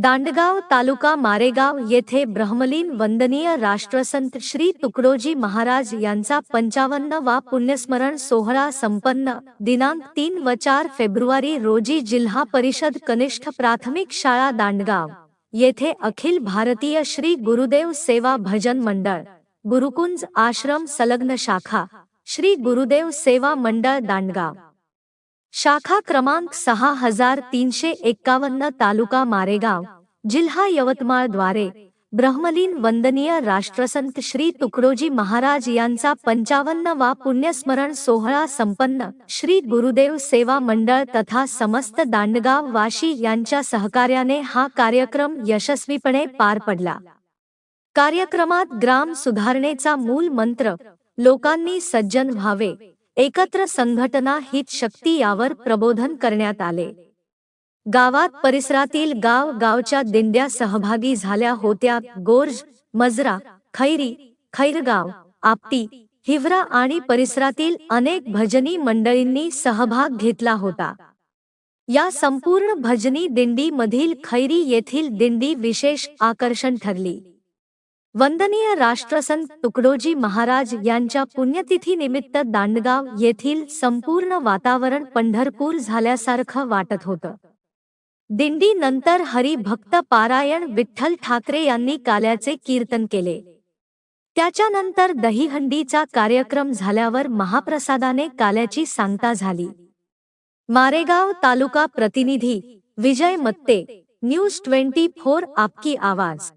दांडगाव तालुका मारेगाव येथे ब्रह्मलीन वंदनीय राष्ट्रसंत श्री तुकडोजी महाराज यांचा 55वा पुण्यस्मरण सोहळा संपन्न दिनांक 3 व 4 फेब्रुवारी रोजी जिल्हा परिषद कनिष्ठ प्राथमिक शाळा दांडगाव येथे अखिल भारतीय श्री गुरुदेव सेवा भजन मंडळ गुरुकुंज आश्रम संलग्न शाखा श्री गुरुदेव सेवा मंडळ दांडगाव शाखा क्रमांक 6351 तालुका मारेगाव जिल्हा यवतमाळ द्वारे ब्रह्मलीन वंदनीय राष्ट्रसंत श्री तुकडोजी महाराज यांचा 55वा पुण्यस्मरण सोहळा संपन्न श्री गुरुदेव सेवा मंडळ तथा समस्त दांडगाव वाशी यांच्या सहकार्याने हा कार्यक्रम यशस्वीपणे पार पडला। कार्यक्रमात ग्राम सुधारणेचा मूल मंत्र लोकांनी सज्जन व्हावे, एकत्र संघटना हित शक्ती यावर प्रबोधन करण्यात आले। गावात परिसरातील गावच्या दिंड्या सहभागी झाल्या होत्या। गोर्ज, मजरा, खैरी, खैरगाव, आपटी, हिवरा आणि परिसरातील अनेक भजनी मंडळींनी सहभाग घेतला होता। या संपूर्ण भजनी दिंडी मधील खैरी येथील दिंडी विशेष आकर्षण ठरली। वंदनीय राष्ट्रसंत तुकडोजी महाराज यांच्या पुण्यतिथी निमित्त दांडगाव येथील संपूर्ण वातावरण पंढरपूर झाल्यासारखं वाटत होतं। दिंडी नंतर हरिभक्त पारायण विठ्ठल ठाकरे यांनी काल्याचे कीर्तन केले। त्याच्यानंतर दहीहंडीचा कार्यक्रम झाल्यावर महाप्रसादाने काल्याची सांगता झाली। मारेगाव तालुका प्रतिनिधी विजय मत्ते, न्यूज 24 आपकी आवाज।